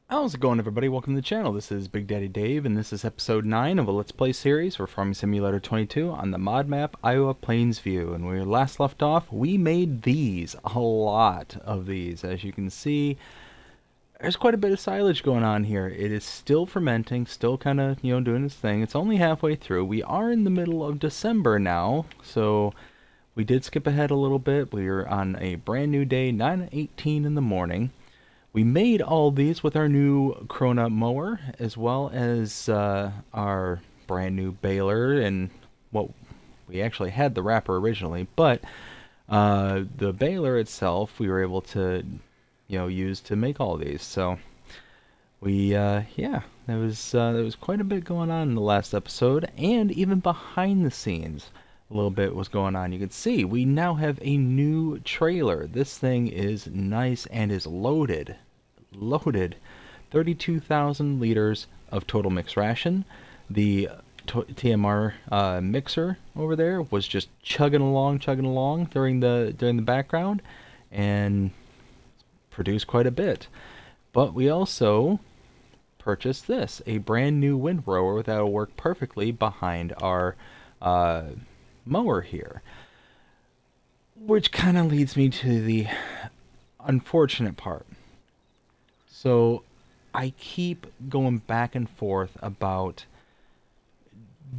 How's it going, everybody? Welcome to the channel. This is Big Daddy Dave, and this is episode 9 of a Let's Play series for Farming Simulator 22 on the mod map Iowa Plains View. And where we last left off, we made these, a lot of these. As you can see, there's quite a bit of silage going on here. It is still fermenting, still kind of, doing its thing. It's only halfway through. We are in the middle of December now, so we did skip ahead a little bit. We are on a brand new day, 9:18 in the morning. We made all these with our new Krona mower, as well as our brand new baler, and what we actually had the wrapper originally, but the baler itself we were able to, use to make all these. So we, yeah, there was quite a bit going on in the last episode, and even behind the scenes, a little bit was going on. You can see we now have a new trailer. This thing is nice and is loaded 32,000 liters of total mix ration. The TMR mixer over there was just chugging along during the background and produced quite a bit. But we also purchased this, a brand new windrower that will work perfectly behind our mower here, which kind of leads me to the unfortunate part. So I keep going back and forth about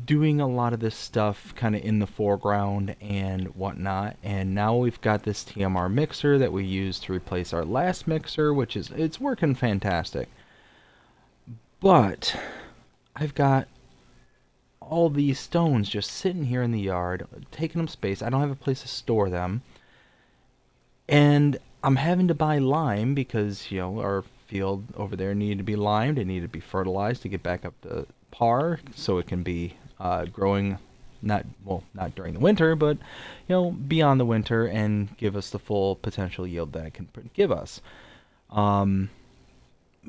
doing a lot of this stuff kind of in the foreground and whatnot, and now we've got this TMR mixer that we use to replace our last mixer, which is, it's working fantastic. But I've got all these stones just sitting here in the yard, taking up space. I don't have a place to store them, and I'm having to buy lime because, our field over there needed to be limed. It needed to be fertilized to get back up to par so it can be growing, not during the winter, but beyond the winter, and give us the full potential yield that it can give us. But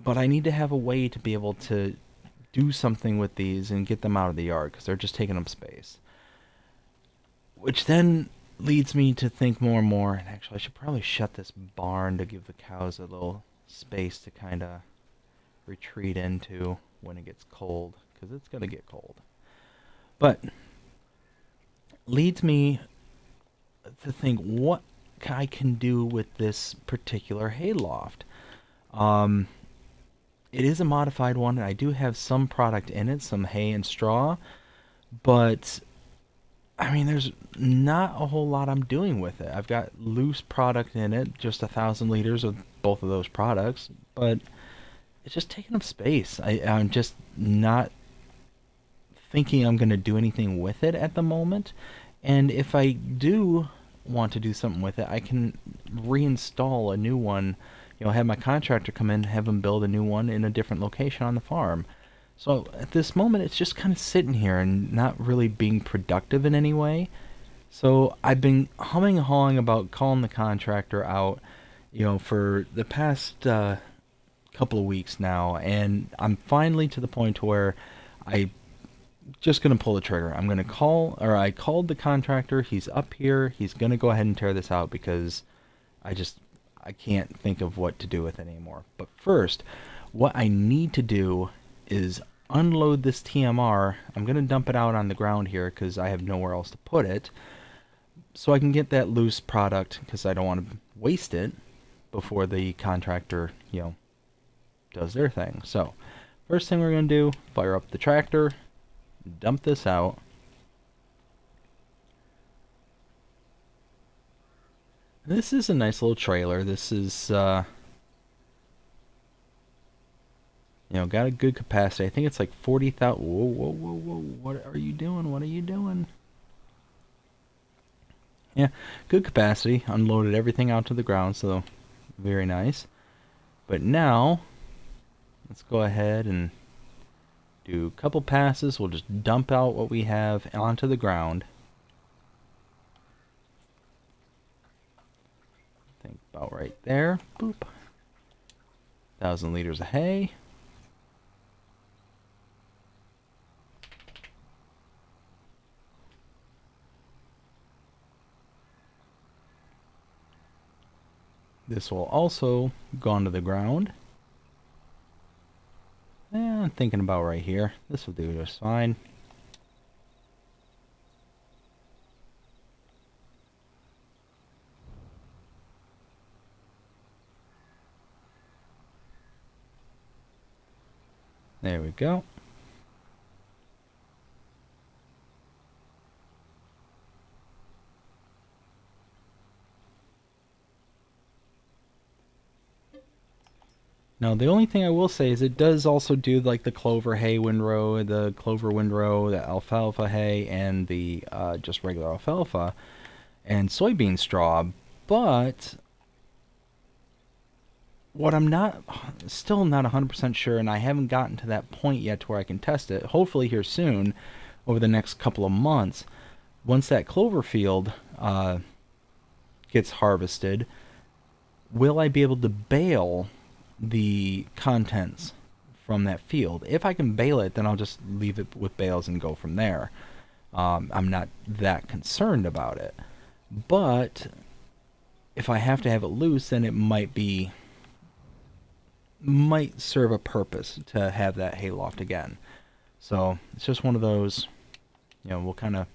I need to have a way to be able to do something with these and get them out of the yard because they're just taking up space. Which then leads me to think more and more, and actually I should probably shut this barn to give the cows a little space to kind of retreat into when it gets cold, because it's going to get cold. But leads me to think what I can do with this particular hayloft. It is a modified one, and I do have some product in it, some hay and straw, but I mean, there's not a whole lot I'm doing with it. I've got loose product in it, just 1,000 liters of both of those products, but it's just taking up space. I'm just not thinking I'm going to do anything with it at the moment. And if I do want to do something with it, I can reinstall a new one. Have my contractor come in, have him build a new one in a different location on the farm. So at this moment, it's just kind of sitting here and not really being productive in any way. So I've been humming and hawing about calling the contractor out, for the past couple of weeks now, and I'm finally to the point where I just gonna pull the trigger. I called the contractor. He's up here. He's gonna go ahead and tear this out because I can't think of what to do with it anymore. But first, what I need to do is unload this TMR. I'm going to dump it out on the ground here because I have nowhere else to put it. So I can get that loose product because I don't want to waste it before the contractor, does their thing. So first thing we're going to do, fire up the tractor, dump this out. This is a nice little trailer. This is, got a good capacity. I think it's like 40,000. Whoa, whoa, whoa, whoa. What are you doing? What are you doing? Yeah, good capacity. Unloaded everything out to the ground, so very nice. But now, let's go ahead and do a couple passes. We'll just dump out what we have onto the ground. I think about right there. Boop. 1,000 liters of hay. This will also go onto the ground. I'm thinking about right here. This will do just fine. There we go. Now, the only thing I will say is it does also do like the clover hay windrow, the clover windrow, the alfalfa hay, and the just regular alfalfa and soybean straw. But what I'm still not 100% sure, and I haven't gotten to that point yet to where I can test it, hopefully here soon, over the next couple of months, once that clover field gets harvested, will I be able to bale the contents from that field? If I can bale it, then I'll just leave it with bales and go from there. I'm not that concerned about it. But if I have to have it loose, then it might serve a purpose to have that hayloft again. So it's just one of those, we'll kind of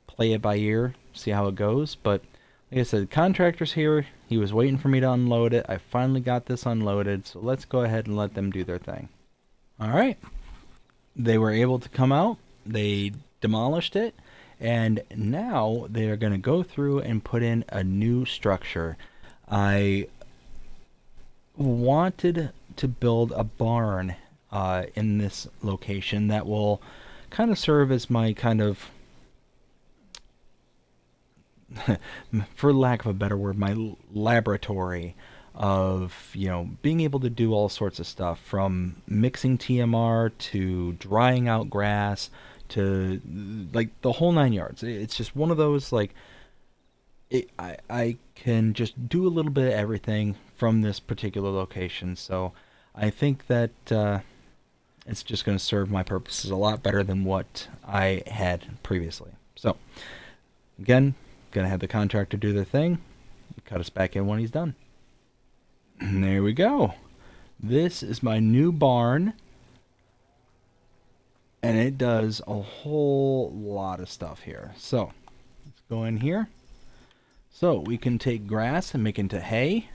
play it by ear, see how it goes. But like I said, the contractor's here. He was waiting for me to unload it. I finally got this unloaded, so let's go ahead and let them do their thing. All right. They were able to come out. They demolished it, and now they are going to go through and put in a new structure. I wanted to build a barn in this location that will kind of serve as my kind of for lack of a better word, my laboratory of, being able to do all sorts of stuff, from mixing TMR to drying out grass to like the whole 9 yards. It's just one of those, like, I can just do a little bit of everything from this particular location. So I think that it's just going to serve my purposes a lot better than what I had previously. So again, gonna have the contractor do their thing, cut us back in when he's done. And there we go. This is my new barn, and it does a whole lot of stuff here. So let's go in here. So we can take grass and make into hay.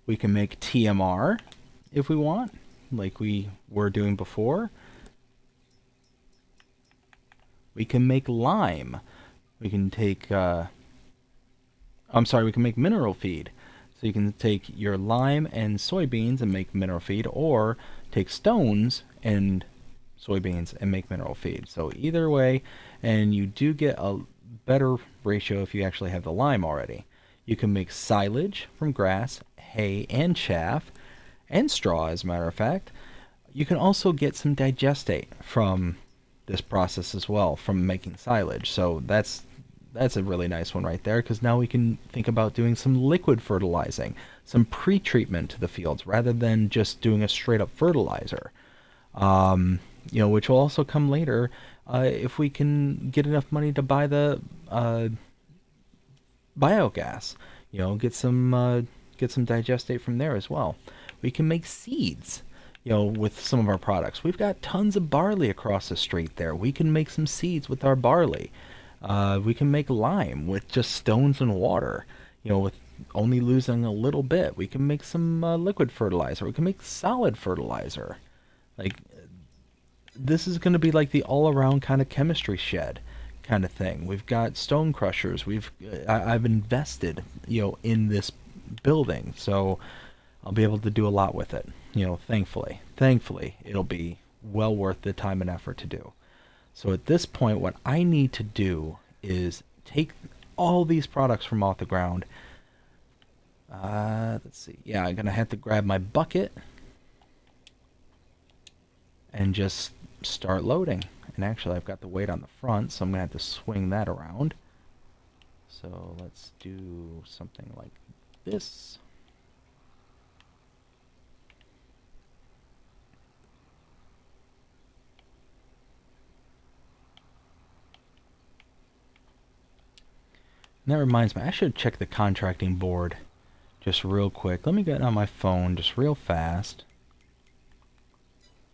We can make TMR if we want, like we were doing before. We can make lime. We can take we can make mineral feed. So you can take your lime and soybeans and make mineral feed, or take stones and soybeans and make mineral feed. So either way, and you do get a better ratio if you actually have the lime already. You can make silage from grass, hay, and chaff, and straw, as a matter of fact. You can also get some digestate from this process as well, from making silage. So that's a really nice one right there, because now we can think about doing some liquid fertilizing, some pre-treatment to the fields rather than just doing a straight up fertilizer, which will also come later if we can get enough money to buy the biogas. Get some digestate from there as well. We can make seeds, with some of our products. We've got tons of barley across the street there. We can make some seeds with our barley. We can make lime with just stones and water, with only losing a little bit. We can make some liquid fertilizer. We can make solid fertilizer. Like, this is going to be like the all-around kind of chemistry shed kind of thing. We've got stone crushers. I've invested, in this building, so I'll be able to do a lot with it. Thankfully, it'll be well worth the time and effort to do. So at this point, what I need to do is take all these products from off the ground. Let's see. Yeah, I'm going to have to grab my bucket and just start loading. And actually, I've got the weight on the front, so I'm going to have to swing that around. So let's do something like this. And that reminds me, I should check the contracting board just real quick. Let me get on my phone just real fast.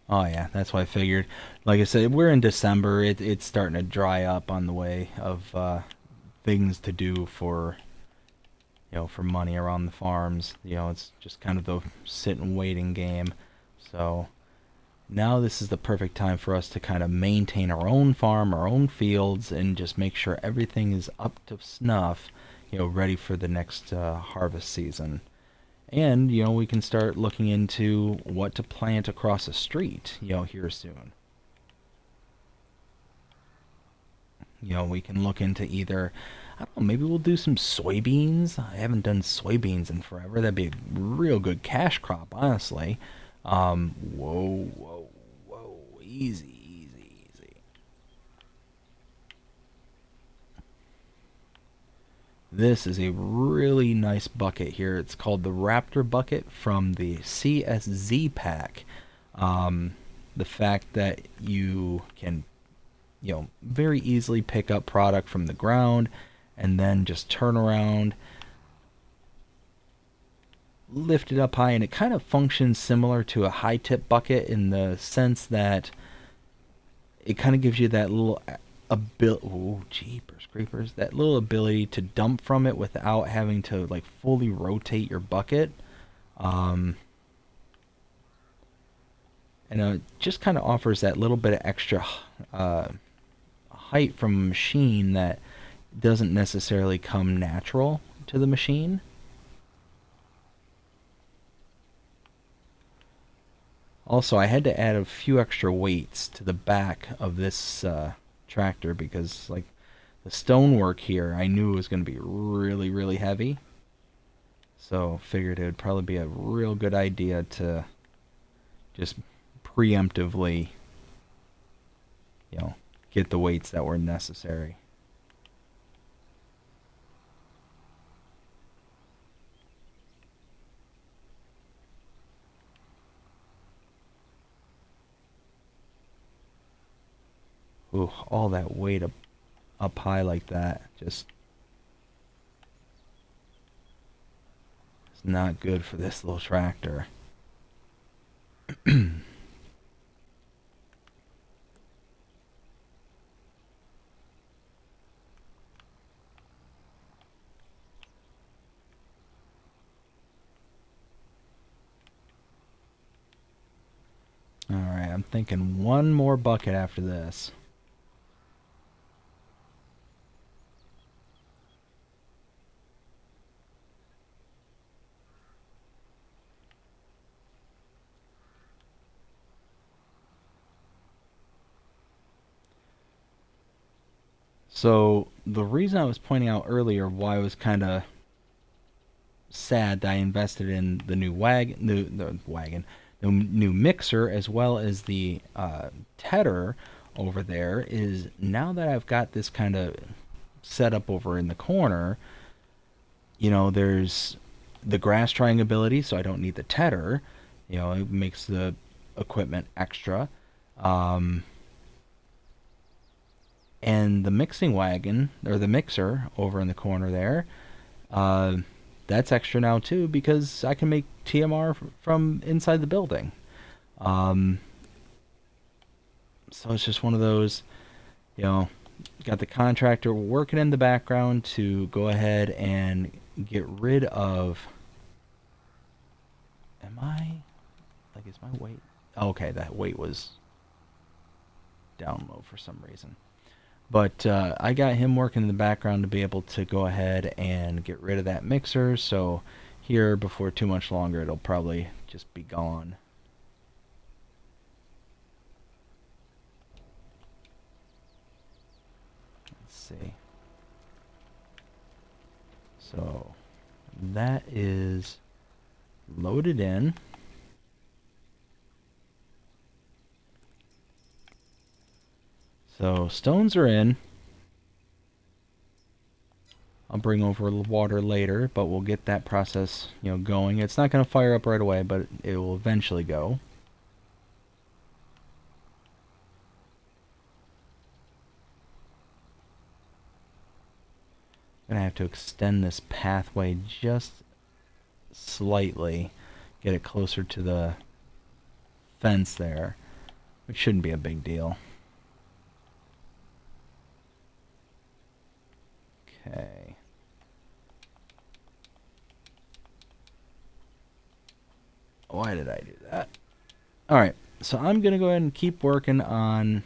Oh yeah, that's what I figured. Like I said, we're in December. It's starting to dry up on the way of things to do for for money around the farms. It's just kind of the sit and waiting game. So now this is the perfect time for us to kind of maintain our own farm, our own fields, and just make sure everything is up to snuff, ready for the next harvest season. And, we can start looking into what to plant across the street, here soon. We can look into either, I don't know, maybe we'll do some soybeans. I haven't done soybeans in forever. That'd be a real good cash crop, honestly. Whoa, whoa, whoa. Easy, easy, easy. This is a really nice bucket here. It's called the Raptor bucket from the CSZ pack. Um, the fact that you can, very easily pick up product from the ground and then just turn around, lift it up high, and it kind of functions similar to a high tip bucket in the sense that it kind of gives you that little ability. Oh, jeepers creepers! That little ability to dump from it without having to like fully rotate your bucket. Um, and it just kind of offers that little bit of extra uh, height from a machine that doesn't necessarily come natural to the machine. Also, I had to add a few extra weights to the back of this tractor because, like, the stonework here, I knew it was going to be really, really heavy. So, figured it would probably be a real good idea to just preemptively, you know, get the weights that were necessary. Ooh, all that weight up high like that just is not good for this little tractor. Alright, I'm thinking one more bucket after this. So, the reason I was pointing out earlier why I was kind of sad that I invested in the new the new mixer, as well as the tedder over there, is now that I've got this kind of set up over in the corner, there's the grass drying ability, so I don't need the tedder. It makes the equipment extra. Um, and the mixing wagon, or the mixer over in the corner there, uh, that's extra now too because I can make TMR from inside the building. Um, so it's just one of those, you know, got the contractor working in the background to go ahead and get rid of. Am I like is my weight? Oh, okay, that weight was down low for some reason. But I got him working in the background to be able to go ahead and get rid of that mixer. So here, before too much longer, it'll probably just be gone. Let's see. So that is loaded in. So stones are in. I'll bring over water later, but we'll get that process, going. It's not going to fire up right away, but it will eventually go. I'm going to have to extend this pathway just slightly, get it closer to the fence there. which shouldn't be a big deal. Okay. Why did I do that? Alright, so I'm going to go ahead and keep working on,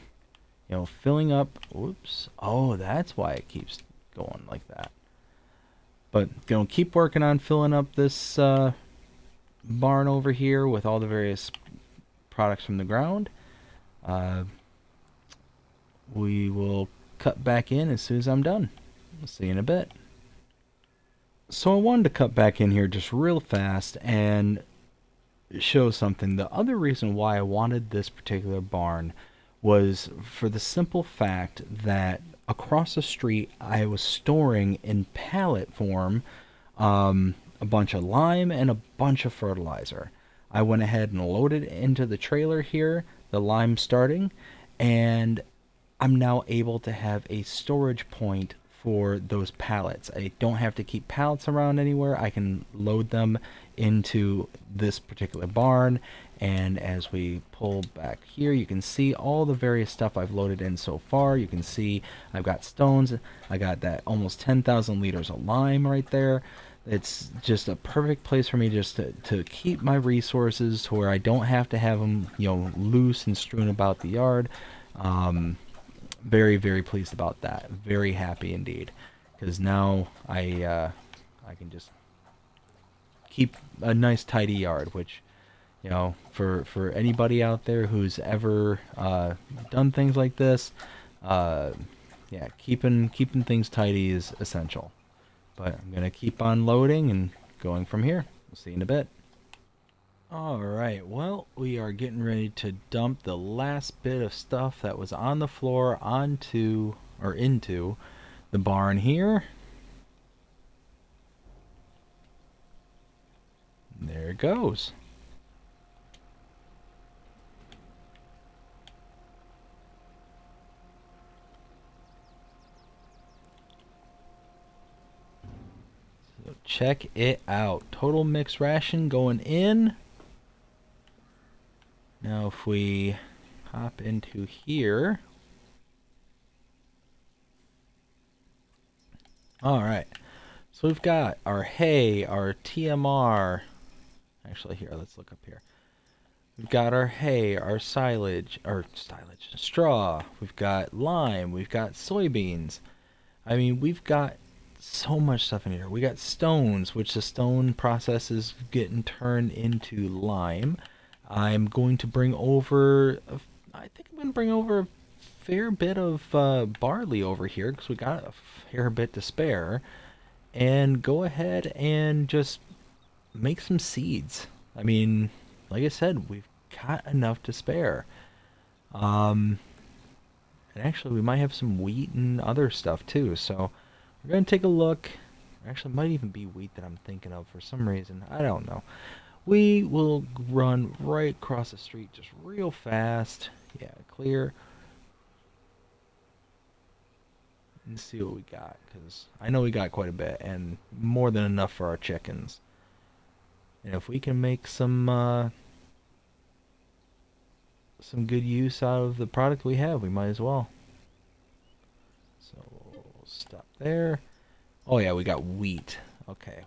filling up. Whoops. Oh, that's why it keeps going like that. But, keep working on filling up this barn over here with all the various products from the ground. We will cut back in as soon as I'm done. We'll see you in a bit. So I wanted to cut back in here just real fast and show something. The other reason why I wanted this particular barn was for the simple fact that across the street I was storing in pallet form a bunch of lime and a bunch of fertilizer. I went ahead and loaded it into the trailer here, the lime starting, and I'm now able to have a storage point for those pallets. I don't have to keep pallets around anywhere. I can load them into this particular barn, and as we pull back here, you can see all the various stuff I've loaded in so far. You can see I've got stones. I got that almost 10,000 liters of lime right there. It's just a perfect place for me just to keep my resources to where I don't have to have them, loose and strewn about the yard. Very, very pleased about that. Very happy indeed, because now I can just keep a nice tidy yard, which, for anybody out there who's ever done things like this, yeah, keeping things tidy is essential. But I'm gonna keep on loading and going from here. We'll see you in a bit. Alright, well, we are getting ready to dump the last bit of stuff that was on the floor onto, or into, the barn here. There it goes. So check it out. Total mixed ration going in. Now if we hop into here. Alright, so we've got our hay, our TMR. Actually, here, let's look up here. We've got our hay, our silage, straw. We've got lime, we've got soybeans. I mean, we've got so much stuff in here. We got stones, which the stone process is getting turned into lime. I'm going to bring over, I think I'm going to bring over a fair bit of barley over here because we got a fair bit to spare, and go ahead and just make some seeds. I mean, like I said, we've got enough to spare. And actually we might have some wheat and other stuff too, so we're going to take a look. Actually, it might even be wheat that I'm thinking of for some reason. I don't know. We will run right across the street just real fast. Yeah, clear. And see what we got, because I know we got quite a bit and more than enough for our chickens. And if we can make some good use out of the product we have, we might as well. So we'll stop there. Oh yeah, we got wheat. Okay,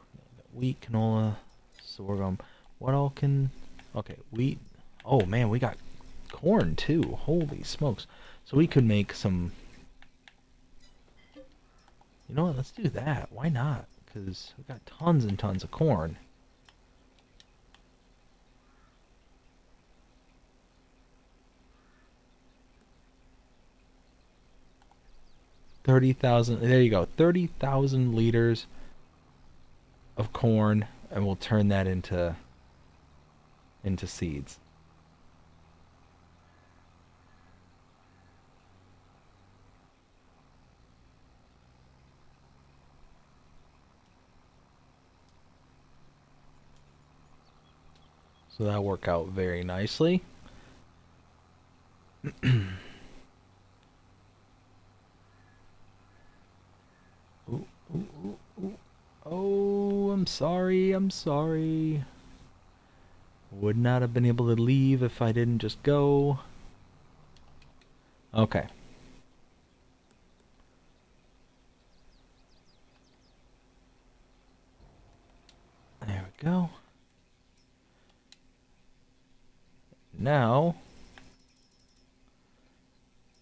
wheat, canola, sorghum. What all can? Okay, wheat. Oh man, we got corn too. Holy smokes! So we could make some. You know what? Let's do that. Why not? Because we got tons and tons of corn. There you go. 30,000 liters of corn, and we'll turn that into seeds. So that'll work out very nicely. Ooh, ooh, ooh, ooh. Oh, I'm sorry, I'm sorry. Would not have been able to leave if I didn't just go. Okay. There we go. Now,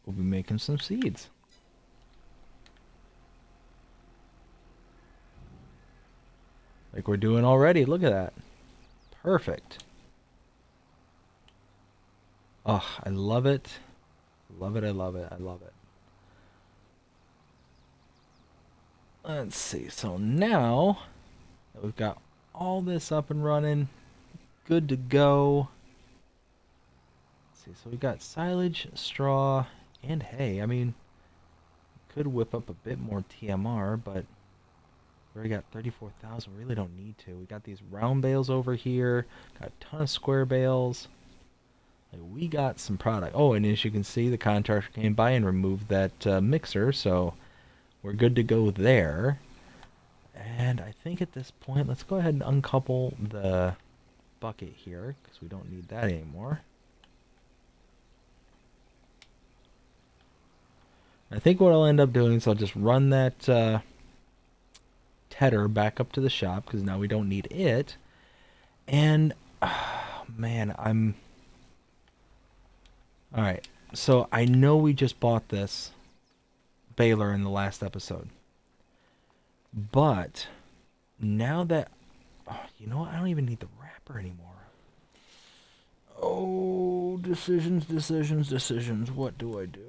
we'll be making some seeds. Like we're doing already. Look at that. Perfect. Oh, I love it. Love it, I love it, I love it. Let's see. So now that we've got all this up and running, good to go. Let's see. So we got silage, straw, and hay. I mean, could whip up a bit more TMR, but we already got 34,000. We really don't need to. We got these round bales over here. Got a ton of square bales. Like, we got some product. Oh, and as you can see, the contractor came by and removed that mixer, so we're good to go there. And I think at this point, let's go ahead and uncouple the bucket here, because we don't need that anymore. I think what I'll end up doing is I'll just run that tedder back up to the shop, because now we don't need it. And, man, Alright, so I know we just bought this baler in the last episode. But, now that... Oh, you know what? I don't even need the wrapper anymore. Oh, decisions, decisions, decisions. What do I do?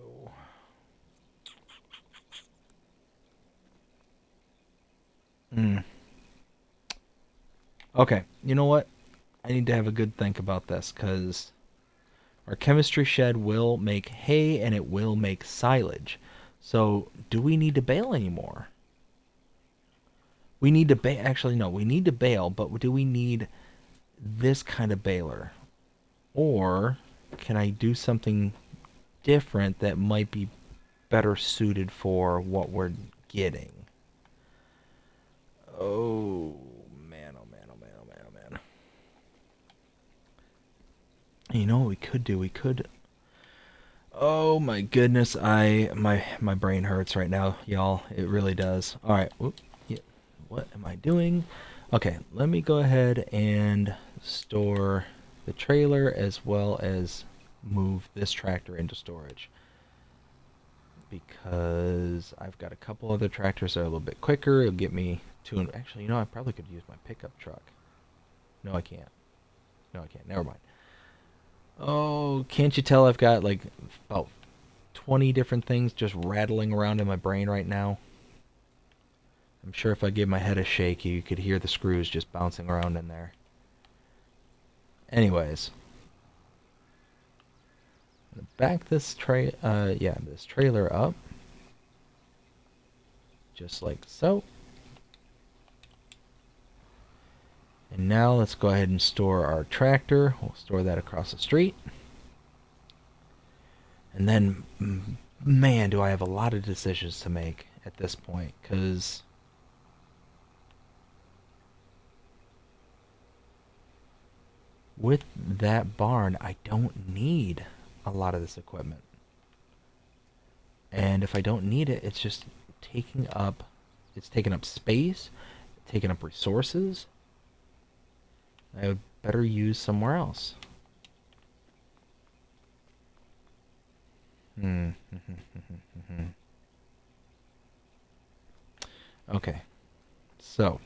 Okay, you know what? I need to have a good think about this, because our chemistry shed will make hay and it will make silage. So, do we need to bale anymore? We need to bale. Actually, no, we need to bale, but do we need this kind of baler? Or can I do something different that might be better suited for what we're getting? Oh, man, oh, man, oh, man, oh, man, oh, man. You know what we could do? We could... Oh my goodness, my brain hurts right now, y'all. It really does. All right. Yeah. What am I doing? Okay, let me go ahead and store the trailer as well as move this tractor into storage, because I've got a couple other tractors that are a little bit quicker. It'll get me to an... Actually, you know, I probably could use my pickup truck. No, I can't. No, I can't. Never mind. Oh, can't you tell I've got like about 20 different things just rattling around in my brain right now? I'm sure if I gave my head a shake, you could hear the screws just bouncing around in there. Anyways, back this this trailer up, just like so. And now let's go ahead and store our tractor. We'll store that across the street. And then, man, do I have a lot of decisions to make at this point, because with that barn, I don't need a lot of this equipment. And if I don't need it, it's just taking up space, taking up resources. I would better use somewhere else. Okay, so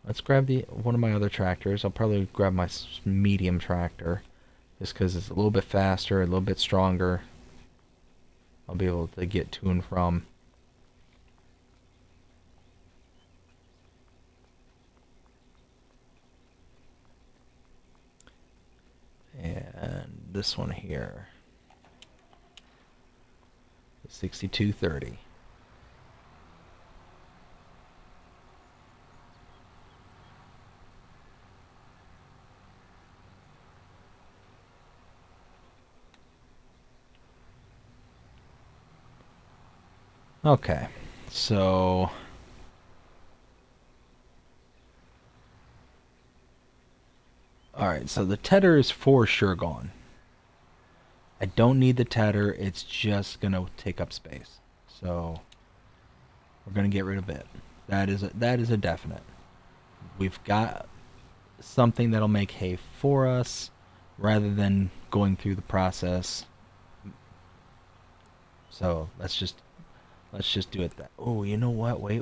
let's grab one of my other tractors. I'll probably grab my medium tractor, just because it's a little bit faster, a little bit stronger. I'll be able to get to and from. And this one here, 6230. Okay, so alright, so the tedder is for sure gone. I don't need the tether. It's just going to take up space. So we're going to get rid of it. That is a definite. We've got something that'll make hay for us rather than going through the process. So let's just do it that. Oh, you know what? Wait.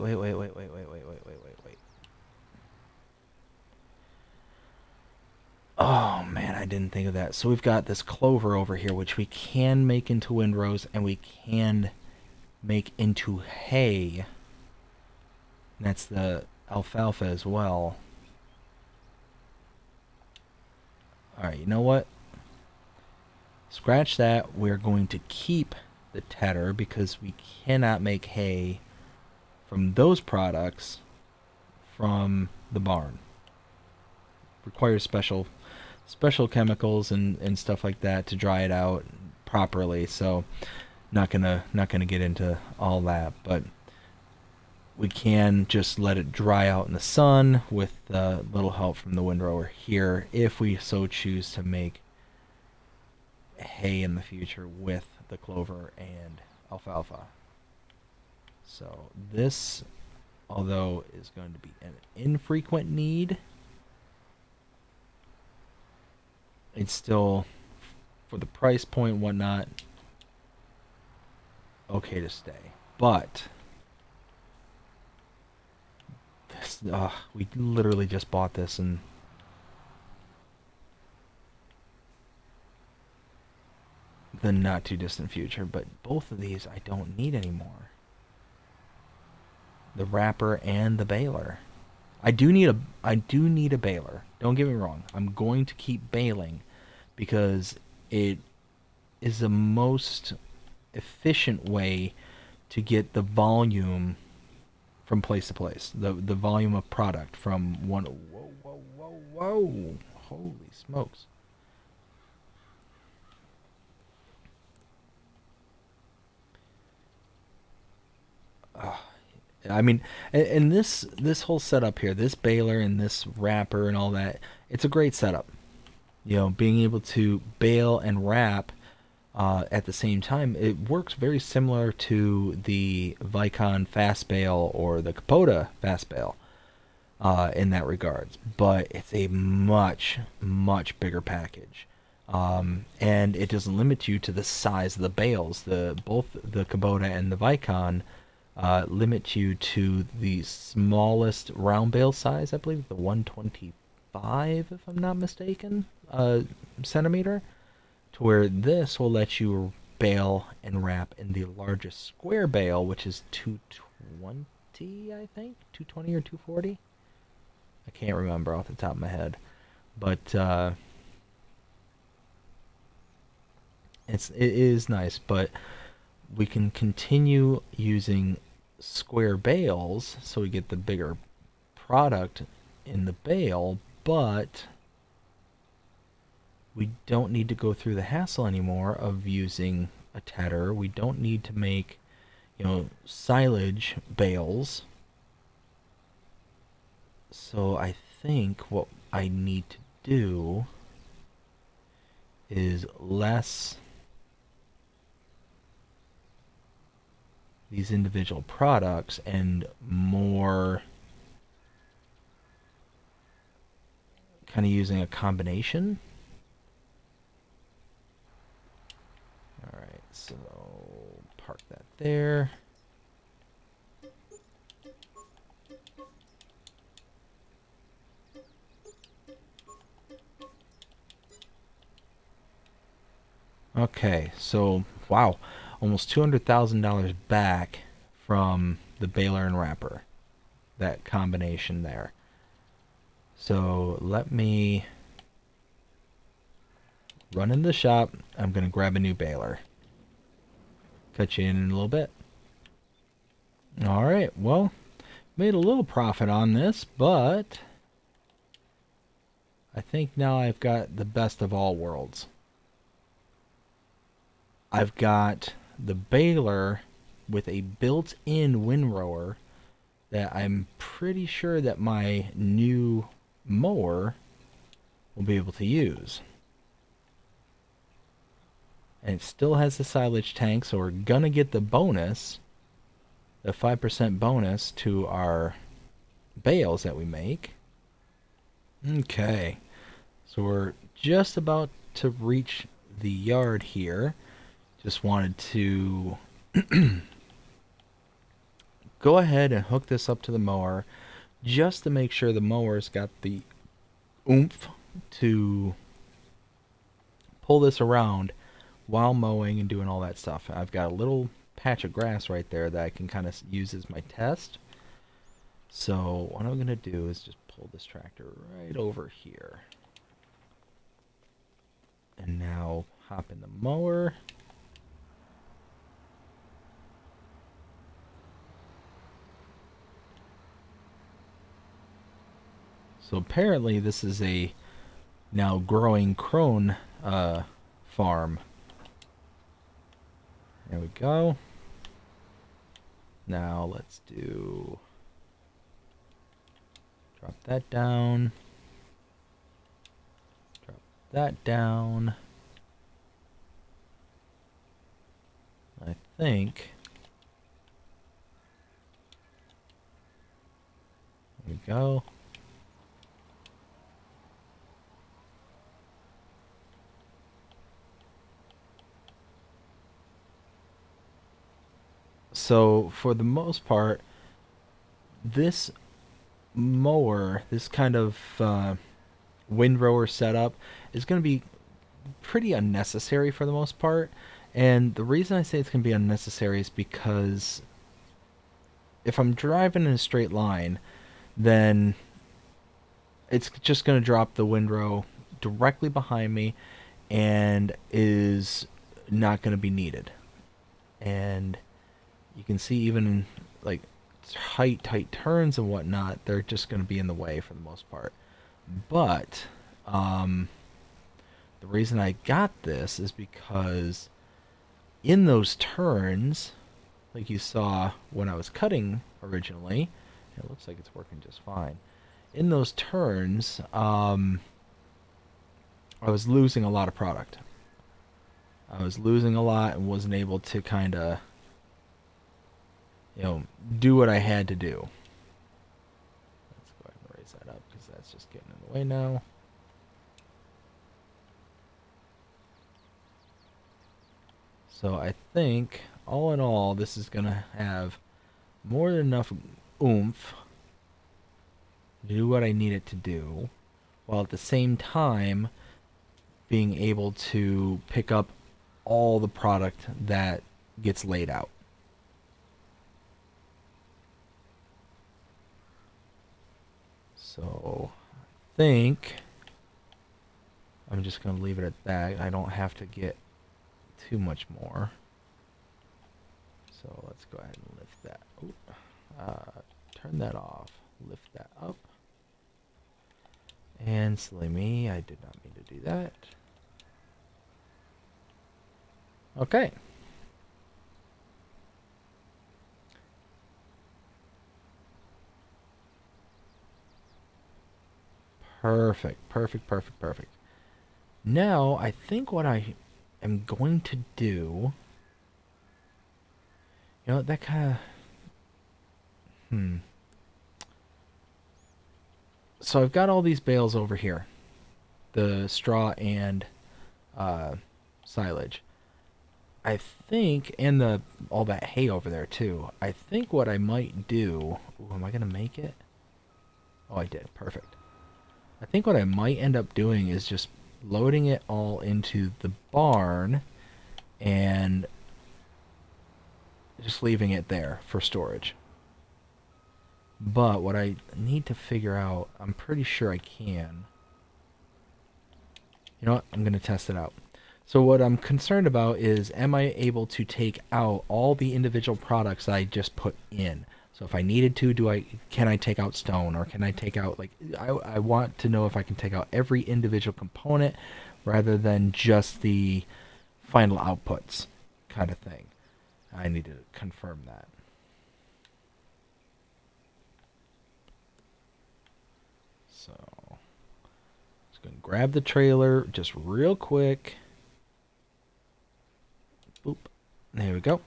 Oh man, I didn't think of that. So we've got this clover over here, which we can make into windrows, and we can make into hay. That's the alfalfa as well. Alright, you know what? Scratch that. We're going to keep the tether because we cannot make hay from those products from the barn. Requires special chemicals and stuff like that to dry it out properly. So not gonna get into all that, but we can just let it dry out in the sun with a little help from the windrower here if we so choose to make hay in the future with the clover and alfalfa. So this, although is going to be an infrequent need, it's still, for the price point and whatnot, okay to stay. But this, we literally just bought this in the not too distant future, but both of these I don't need anymore. The wrapper and the baler. I do need a baler. Don't get me wrong. I'm going to keep baling because it is the most efficient way to get the volume from place to place. The volume of product from one. Whoa! Holy smokes! I mean, and this whole setup here, this baler and this wrapper and all that, it's a great setup. You know, being able to bale and wrap at the same time, it works very similar to the Vicon Fast Bale or the Kubota Fast Bale in that regards, but it's a much bigger package. And it doesn't limit you to the size of the bales. Both the Kubota and the Vicon limit you to the smallest round bale size, I believe the 125, if I'm not mistaken, centimeter, to where this will let you bale and wrap in the largest square bale, which is 220, I think, 220 or 240. I can't remember off the top of my head, but it is nice. But we can continue using square bales so we get the bigger product in the bale, but we don't need to go through the hassle anymore of using a tether. We don't need to make, silage bales. So I think what I need to do is less these individual products and more kind of using a combination. Alright, so park that there. Okay, so wow, almost $200,000 back from the baler and wrapper, that combination there. So let me run into the shop. I'm going to grab a new baler. Cut you in a little bit. Alright, well, made a little profit on this, but I think now I've got the best of all worlds. I've got the baler with a built-in windrower that I'm pretty sure that my new mower will be able to use. And it still has the silage tank, so we're gonna get the bonus, the 5% bonus to our bales that we make. Okay, so we're just about to reach the yard here. Just wanted to go ahead and hook this up to the mower just to make sure the mower's got the oomph to pull this around while mowing and doing all that stuff. I've got a little patch of grass right there that I can kind of use as my test. So what I'm going to do is just pull this tractor right over here. And now hop in the mower. So apparently this is a now growing crone farm. There we go. Now let's do, drop that down, drop that down. I think, there we go. So for the most part, this mower, this kind of windrower setup is going to be pretty unnecessary for the most part. And the reason I say it's going to be unnecessary is because if I'm driving in a straight line, then it's just going to drop the windrow directly behind me and is not going to be needed. And you can see even in like tight turns and whatnot, they're just going to be in the way for the most part. But the reason I got this is because in those turns, like you saw when I was cutting originally, it looks like it's working just fine. In those turns, I was losing a lot of product. I was losing a lot and wasn't able to kind of, do what I had to do. Let's go ahead and raise that up because that's just getting in the way now. So I think, all in all, this is going to have more than enough oomph to do what I need it to do, while at the same time being able to pick up all the product that gets laid out. So I think I'm just going to leave it at that. I don't have to get too much more. So let's go ahead and lift that. Turn that off. Lift that up. And silly me, I did not mean to do that. Okay. Perfect. Now, I think what I am going to do... that kind of... So I've got all these bales over here. The straw and silage. I think, and all that hay over there too. I think what I might do... Ooh, am I going to make it? Oh, I did. Perfect. I think what I might end up doing is just loading it all into the barn and just leaving it there for storage. But what I need to figure out, I'm pretty sure I can. You know what? I'm going to test it out. So what I'm concerned about is, am I able to take out all the individual products I just put in? So if I needed to, can I take out stone, or can I take out, like, I want to know if I can take out every individual component rather than just the final outputs kind of thing. I need to confirm that. So, just going to grab the trailer just real quick. Boop. There we go.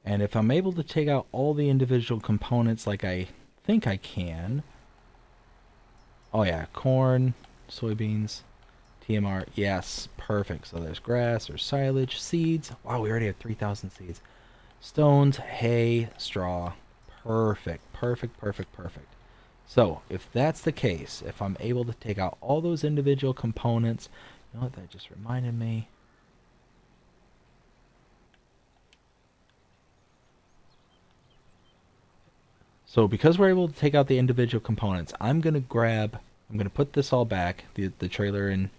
And if I'm able to take out all the individual components like I think I can... Oh yeah, corn, soybeans, TMR, yes, perfect. So there's grass, there's silage, seeds. Wow, we already have 3,000 seeds. Stones, hay, straw. Perfect, perfect, perfect, perfect. So if that's the case, if I'm able to take out all those individual components... You know what, that just reminded me... So because we're able to take out the individual components, I'm going to put this all back, the trailer and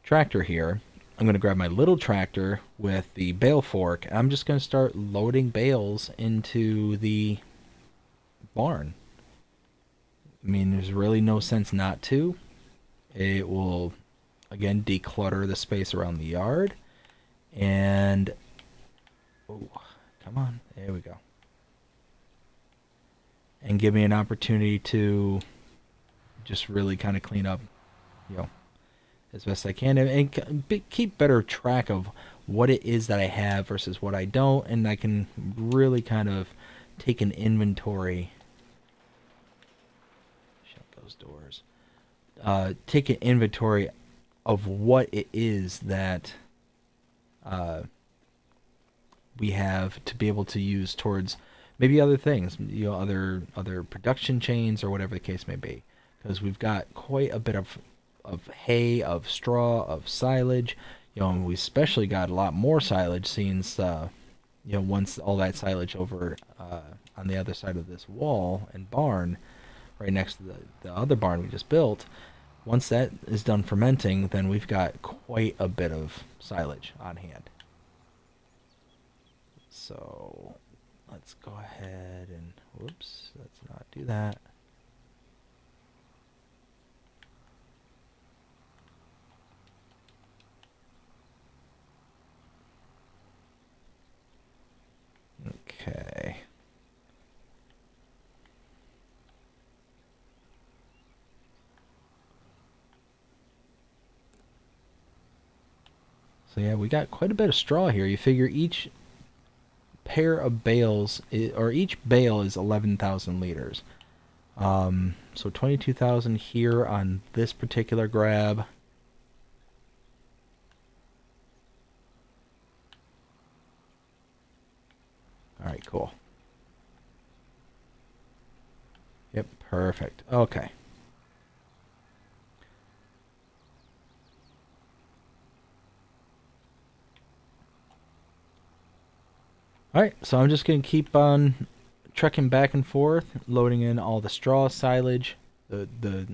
tractor here. I'm going to grab my little tractor with the bale fork, and I'm just going to start loading bales into the barn. I mean, there's really no sense not to. It will, again, declutter the space around the yard. And, oh, come on, there we go. And give me an opportunity to just really kind of clean up, you know, as best I can, and keep better track of what it is that I have versus what I don't, and I can really kind of take an inventory. Shut those doors. Take an inventory of what it is that we have to be able to use towards maybe other things, you know, other production chains or whatever the case may be, because we've got quite a bit of hay, of straw, of silage, you know, and we especially got a lot more silage since you know, once all that silage over on the other side of this wall and barn, right next to the other barn we just built, once that is done fermenting, then we've got quite a bit of silage on hand. So let's go ahead and, whoops, let's not do that. Okay. So yeah, we got quite a bit of straw here. You figure each pair of bales, or each bale is 11,000 liters. So 22,000 here on this particular grab. Alright, cool. Yep, perfect. Okay. Alright, so I'm just going to keep on trekking back and forth, loading in all the straw silage, the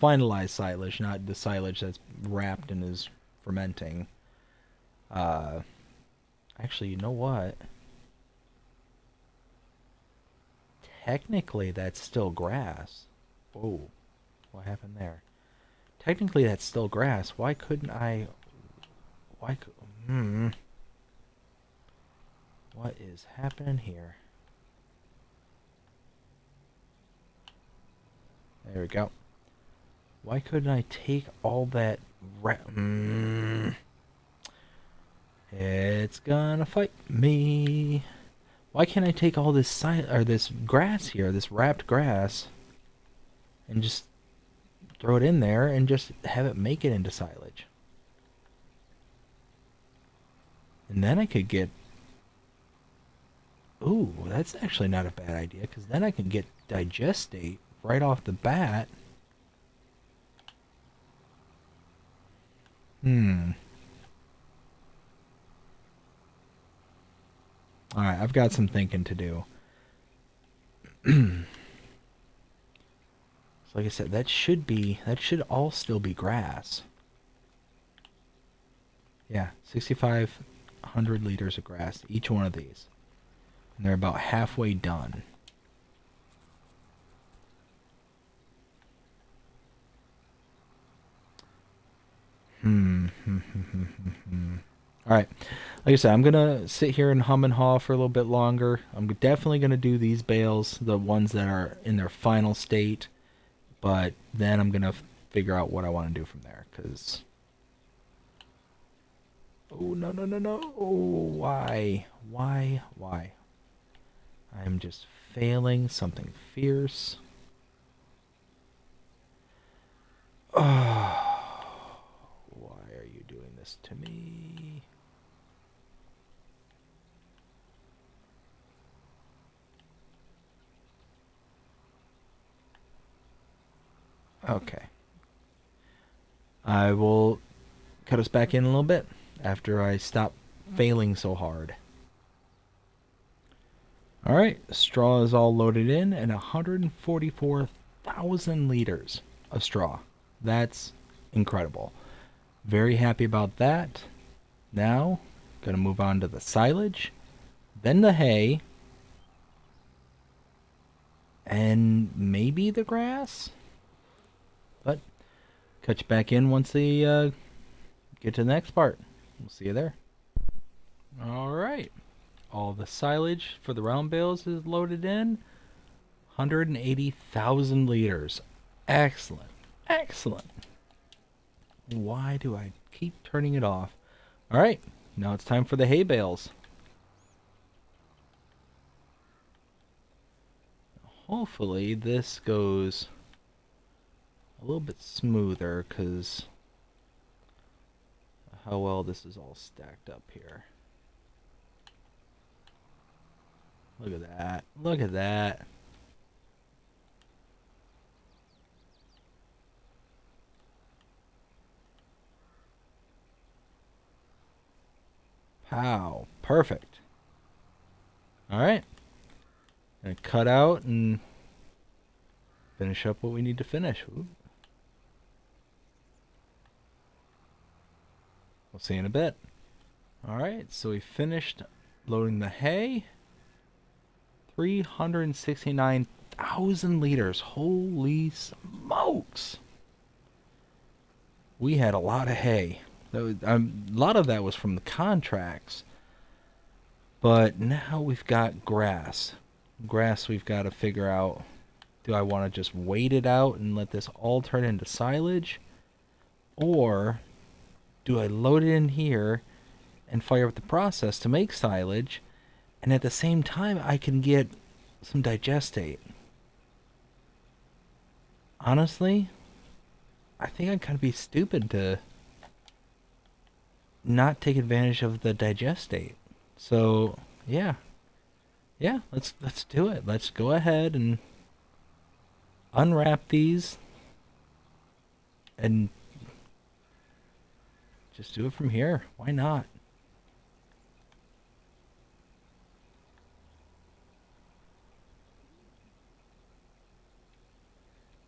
finalized silage, not the silage that's wrapped and is fermenting. Actually, you know what? Technically, that's still grass. Whoa, what happened there? Technically, that's still grass. Why couldn't I... Why... What is happening here? There we go. Why couldn't I take all that... It's gonna fight me. Why can't I take all this this grass here, this wrapped grass, and just throw it in there and just have it make it into silage? And then I could get... Ooh, that's actually not a bad idea, because then I can get digestate right off the bat. Alright, I've got some thinking to do. So like I said, that should all still be grass. Yeah, 6,500 liters of grass, each one of these. And they're about halfway done. All right. Like I said, I'm gonna sit here and hum and haw for a little bit longer. I'm definitely gonna do these bales, the ones that are in their final state, but then I'm gonna figure out what I want to do from there. Cause oh no no no no! Oh why? I'm just failing something fierce. Oh, why are you doing this to me? Okay. I will cut us back in a little bit after I stop failing so hard. Alright, straw is all loaded in and 144,000 liters of straw. That's incredible. Very happy about that. Now, gonna move on to the silage, then the hay, and maybe the grass? But, catch you back in once they get to the next part. We'll see you there. Alright. All the silage for the round bales is loaded in. 180,000 liters. Excellent. Excellent. Why do I keep turning it off? Alright, now it's time for the hay bales. Hopefully this goes a little bit smoother because how well this is all stacked up here. Look at that. Look at that. Pow. Perfect. Alright. Gonna cut out and finish up what we need to finish. Ooh. We'll see you in a bit. Alright, so we finished loading the hay. 369,000 liters. Holy smokes! We had a lot of hay. A lot of that was from the contracts. But now we've got grass. Grass we've got to figure out. Do I want to just wait it out and let this all turn into silage? Or do I load it in here and fire up the process to make silage? And at the same time, I can get some digestate. Honestly, I think I'd kind of be stupid to not take advantage of the digestate. So, yeah. Yeah, let's do it. Let's go ahead and unwrap these and just do it from here. Why not?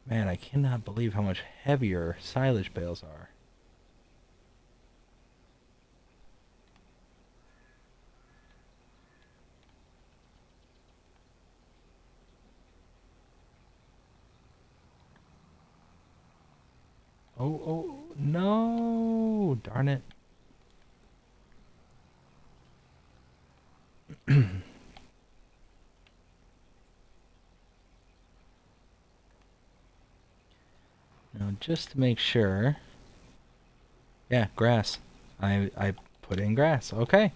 Man, I cannot believe how much heavier silage bales are. Oh, no! Darn it. Now, just to make sure... Yeah, grass. I put in grass. Okay.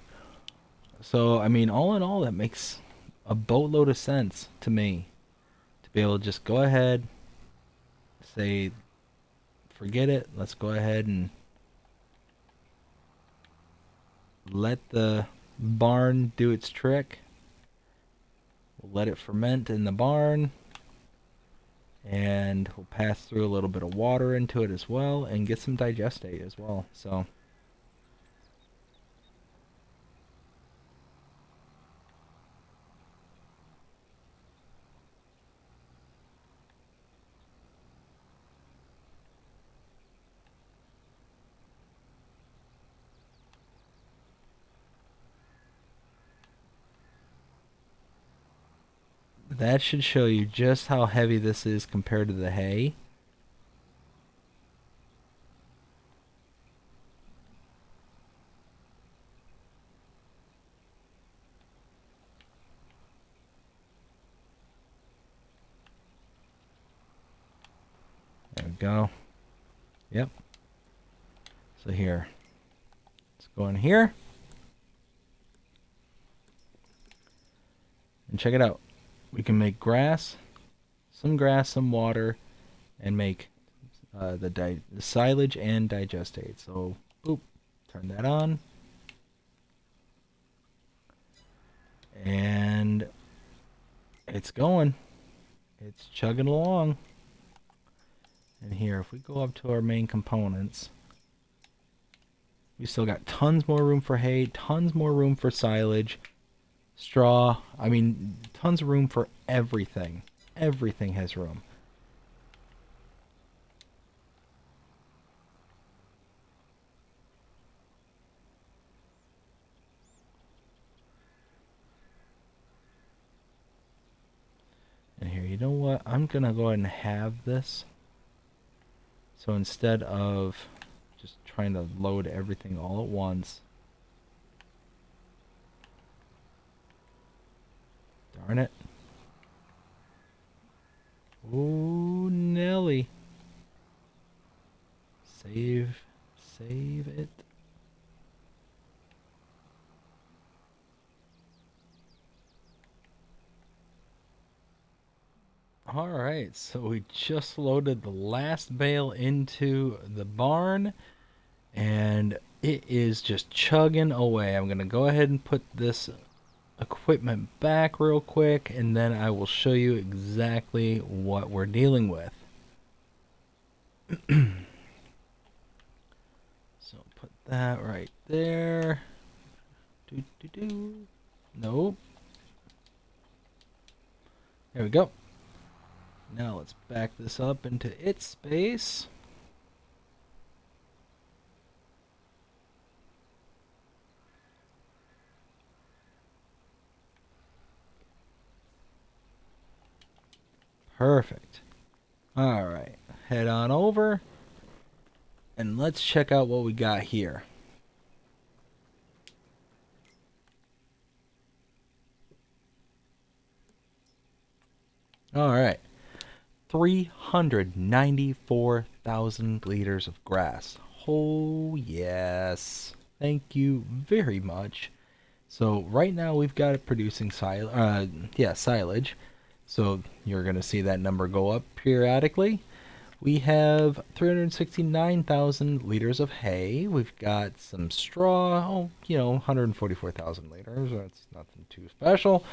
So, I mean, all in all, that makes a boatload of sense to me. To be able to just go ahead, say, forget it, let's go ahead and let the barn do its trick. We'll let it ferment in the barn. And we'll pass through a little bit of water into it as well and get some digestate as well. So that should show you just how heavy this is compared to the hay. go. Yep. So here. Let's go in here. And check it out. We can make grass, some water, and make the silage and digestate. So, boop, turn that on. And it's going. It's chugging along. And here, if we go up to our main components, we still got tons more room for hay, tons more room for silage, straw. I mean, tons of room for everything. Everything has room. And here, you know what? I'm going to go ahead and have this. So instead of just trying to load everything all at once. Darn it. Oh, Nelly. Save it. Alright, so we just loaded the last bale into the barn, and it is just chugging away. I'm going to go ahead and put this equipment back real quick, and then I will show you exactly what we're dealing with. So put that right there. Nope. There we go. Now let's back this up into its space. Perfect. All right, head on over and let's check out what we got here. All right. 394,000 liters of grass. Oh, yes. Thank you very much. So right now we've got it producing silage. So you're going to see that number go up periodically. We have 369,000 liters of hay. We've got some straw, 144,000 liters. That's nothing too special.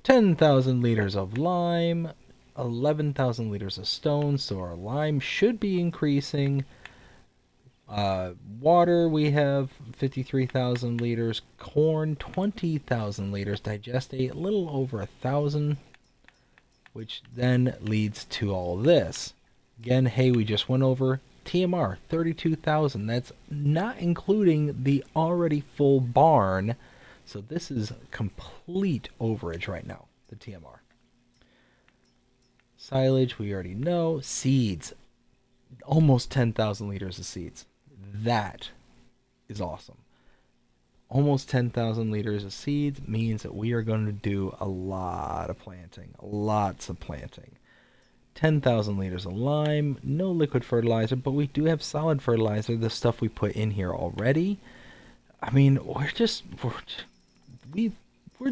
10,000 liters of lime. 11,000 liters of stone, so our lime should be increasing. Water, we have 53,000 liters. Corn, 20,000 liters. Digestate, a little over 1,000, which then leads to all this. Again, hay we just went over. TMR, 32,000. That's not including the already full barn, so this is complete overage right now, the TMR. Silage, we already know. Seeds, almost 10,000 liters of seeds. That is awesome. Almost 10,000 liters of seeds means that we are going to do a lot of planting. Lots of planting. 10,000 liters of lime. No liquid fertilizer, but we do have solid fertilizer, the stuff we put in here already. I mean, we're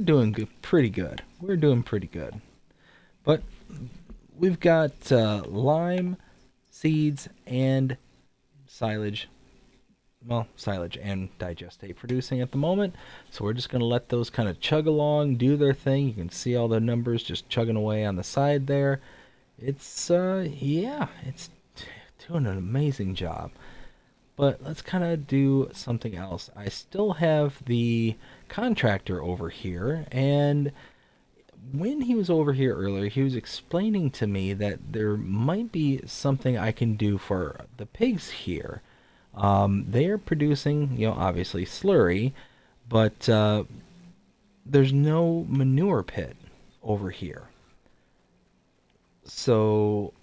doing good, pretty good. We're doing pretty good. But we've got lime, seeds, and silage. Well, silage and digestate producing at the moment. So we're just going to let those kind of chug along, do their thing. You can see all the numbers just chugging away on the side there. It's, it's doing an amazing job. But let's kind of do something else. I still have the contractor over here, and when he was over here earlier, he was explaining to me that there might be something I can do for the pigs here. They are producing, obviously slurry, but there's no manure pit over here. So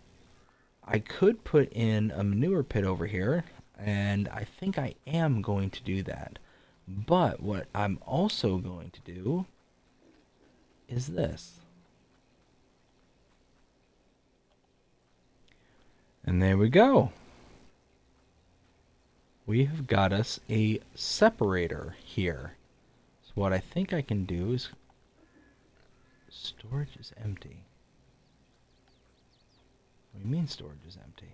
I could put in a manure pit over here, and I think I am going to do that. But what I'm also going to do is this. And there we go. We have got us a separator here. So what I think I can do is... Storage is empty. What do you mean storage is empty?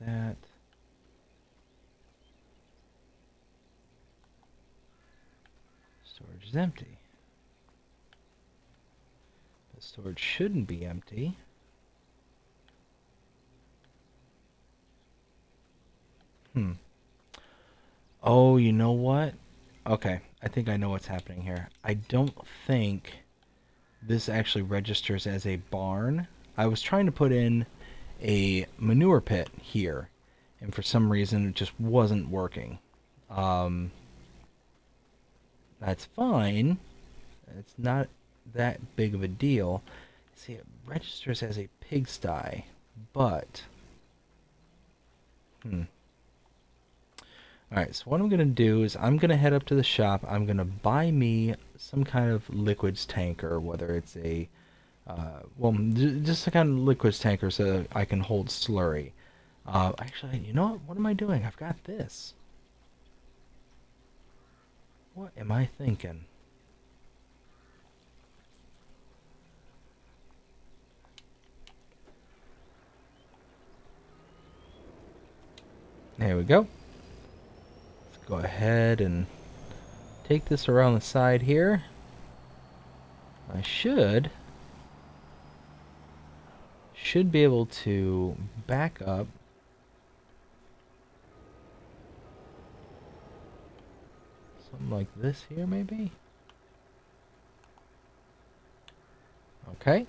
That. Storage is empty. The storage shouldn't be empty. Oh, you know what? Okay, I think I know what's happening here. I don't think this actually registers as a barn. I was trying to put in a manure pit here, and for some reason it just wasn't working. That's fine. It's not that big of a deal. See, it registers as a pigsty, but... Alright, so what I'm going to do is I'm going to head up to the shop. I'm going to buy me some kind of liquids tanker, whether it's a... just a kind of liquids tanker so I can hold slurry. Actually, you know what? What am I doing? I've got this. What am I thinking? There we go. Let's go ahead and take this around the side here. I should be able to back up. Something like this here, maybe? Okay.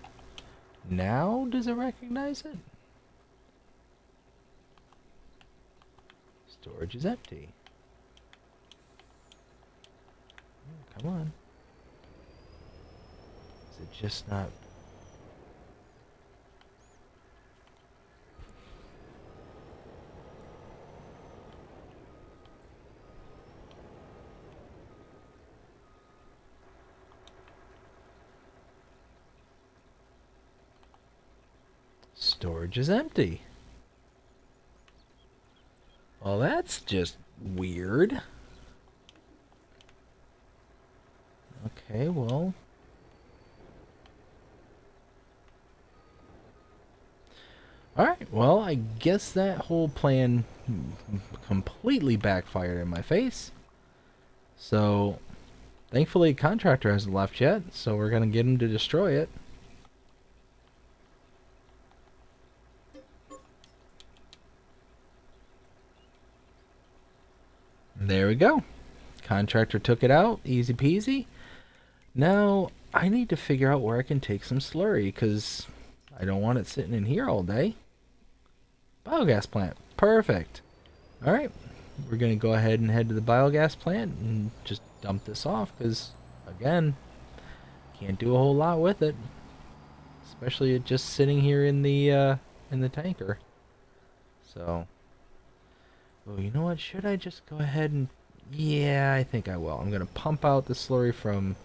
Now, does it recognize it? Storage is empty. Come on. Is it just not... Storage is empty. Well, that's just weird. Okay, well... Alright, well, I guess that whole plan completely backfired in my face. So, thankfully, Contractor hasn't left yet, so we're gonna get him to destroy it. There we go. Contractor took it out, easy peasy. Now, I need to figure out where I can take some slurry, because I don't want it sitting in here all day. Biogas plant. Perfect. Alright, we're going to go ahead and head to the biogas plant and just dump this off, because, again, can't do a whole lot with it. Especially it just sitting here in the tanker. So... Oh, you know what? Should I just go ahead and... Yeah, I think I will. I'm going to pump out the slurry from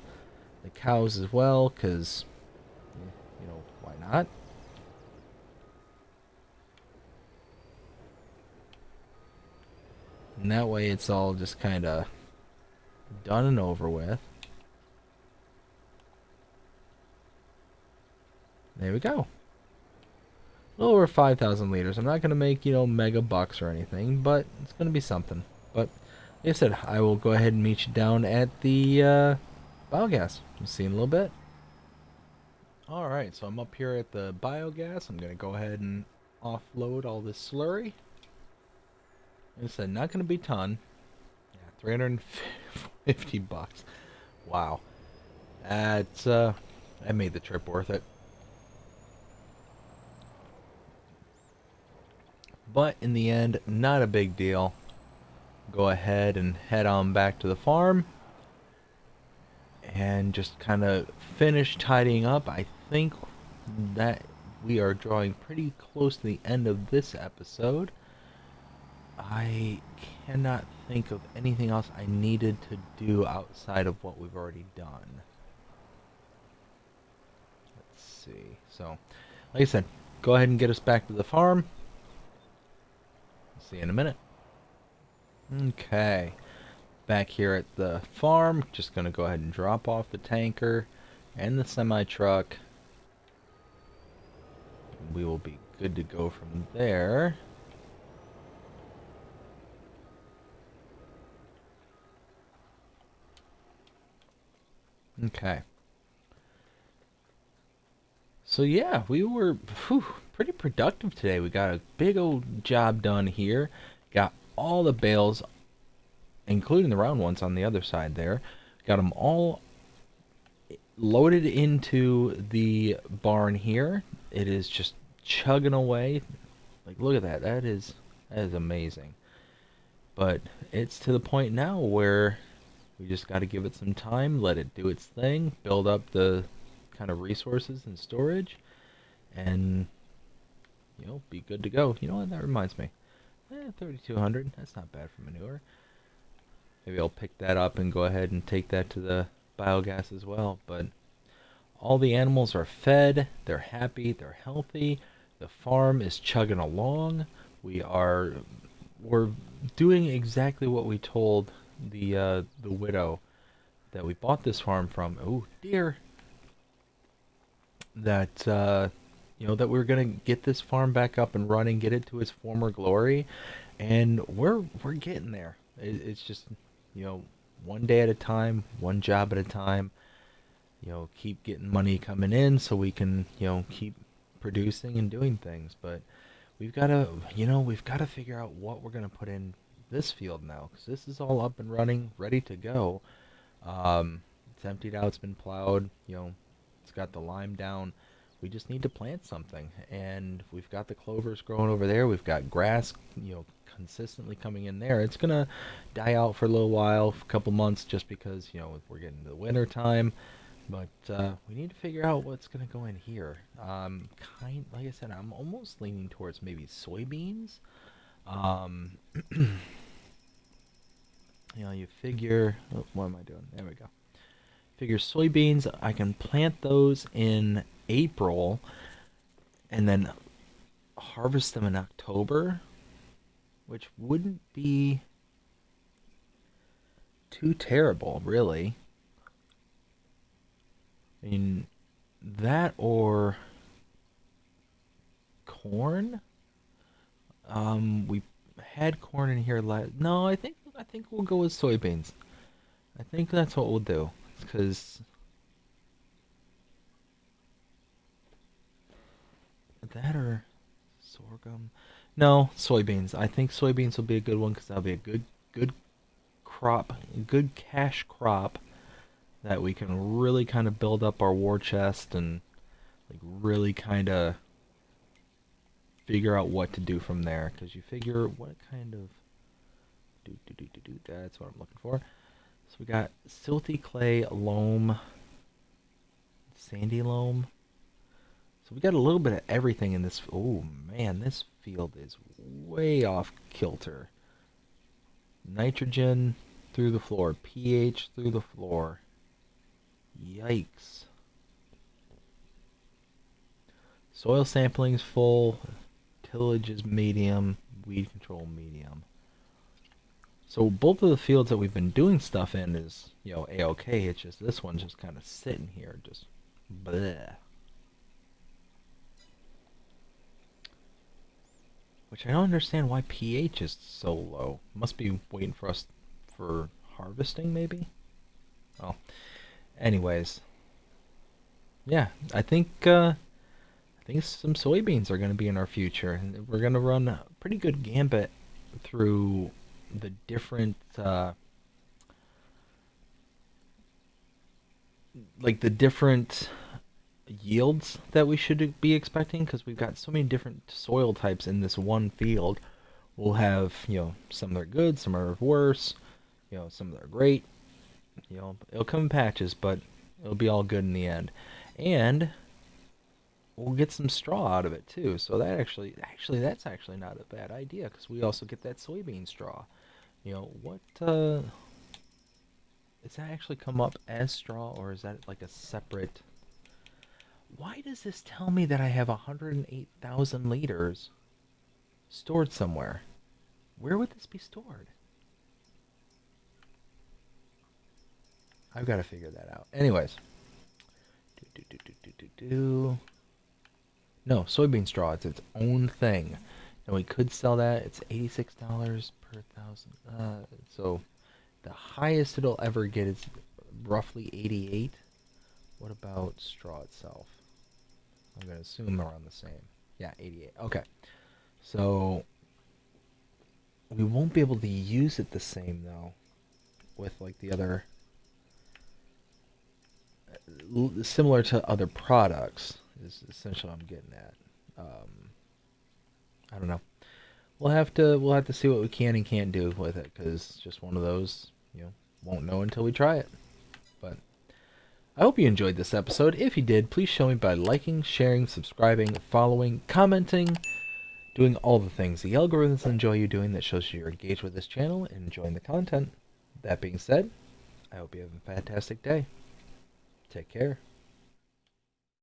the cows as well, because, you know, why not? And that way it's all just kind of done and over with. There we go. A little over 5,000 liters. I'm not going to make, you know, mega bucks or anything, but it's going to be something. But, like I said, I will go ahead and meet you down at the biogas. We'll see you in a little bit. Alright, so I'm up here at the biogas. I'm going to go ahead and offload all this slurry. Like I said, not going to be a ton. Yeah, 350 bucks. Wow. That's, that made the trip worth it. But in the end, not a big deal. Go ahead and head on back to the farm. And just kind of finish tidying up. I think that we are drawing pretty close to the end of this episode. I cannot think of anything else I needed to do outside of what we've already done. Let's see. So, like I said, go ahead and get us back to the farm. See you in a minute. Okay. Back here at the farm, just going to go ahead and drop off the tanker and the semi-truck. We will be good to go from there. Okay. So yeah, we were pretty productive today. We got a big old job done here. Got all the bales, including the round ones on the other side there. Got them all loaded into the barn here. It is just chugging away. Like, look at that. That is amazing. But it's to the point now where we just got to give it some time, let it do its thing, build up the kind of resources and storage, and be good to go. You know what? That reminds me. 3,200. That's not bad for manure. Maybe I'll pick that up and go ahead and take that to the biogas as well. But all the animals are fed. They're happy. They're healthy. The farm is chugging along. We're doing exactly what we told the widow that we bought this farm from. Oh dear. That that we were gonna get this farm back up and running, get it to its former glory, and we're getting there. It's just one day at a time, one job at a time. Keep getting money coming in so we can keep producing and doing things. But we've got to figure out what we're gonna put in this field now, because this is all up and running, ready to go. It's emptied out, it's been plowed, it's got the lime down. We just need to plant something, and we've got the clovers growing over there. We've got grass, consistently coming in there. It's gonna die out for a little while, a couple months, just because we're getting to the winter time. But we need to figure out what's gonna go in here. Like I said, I'm almost leaning towards maybe soybeans. You figure. Oh, what am I doing? There we go. Figure soybeans, I can plant those in April and then harvest them in October, which wouldn't be too terrible, really. I mean, that or corn. We had corn in here last. No, I think we'll go with soybeans. I think that's what we'll do, because that or sorghum. No, soybeans. I think soybeans will be a good one because that'll be a good crop, a good cash crop that we can really kind of build up our war chest and like really kind of figure out what to do from there. Because you figure what kind of that's what I'm looking for. So we got silty clay, loam, sandy loam. So we got a little bit of everything in this. Oh man, this field is way off kilter. Nitrogen through the floor, pH through the floor. Yikes. Soil sampling's full, tillage is medium, weed control medium. So both of the fields that we've been doing stuff in is, A-okay. It's just this one's just kind of sitting here, just bleh. Which I don't understand why pH is so low. Must be waiting for us for harvesting, maybe? Well, anyways. Yeah, I think some soybeans are going to be in our future. And we're going to run a pretty good gambit through the different yields that we should be expecting, because we've got so many different soil types in this one field. We'll have some that are good, some are worse, some that are great. It'll come in patches, but it'll be all good in the end. And we'll get some straw out of it too. So that that's actually not a bad idea because we also get that soybean straw. You know what? Does that actually come up as straw or is that like a separate? Why does this tell me that I have 108,000 liters stored somewhere? Where would this be stored? I've got to figure that out. Anyways. No, soybean straw. It's its own thing. And we could sell that. It's $86 per thousand. So the highest it'll ever get is roughly 88. What about straw itself? I'm going to assume around the same. Yeah, 88. Okay. So we won't be able to use it the same though with like the other similar to other products is essentially what I'm getting at. I don't know. We'll have to see what we can and can't do with it because it's just one of those, won't know until we try it. But I hope you enjoyed this episode. If you did, please show me by liking, sharing, subscribing, following, commenting, doing all the things the algorithms enjoy you doing that shows you're engaged with this channel and enjoying the content. That being said, I hope you have a fantastic day. Take care.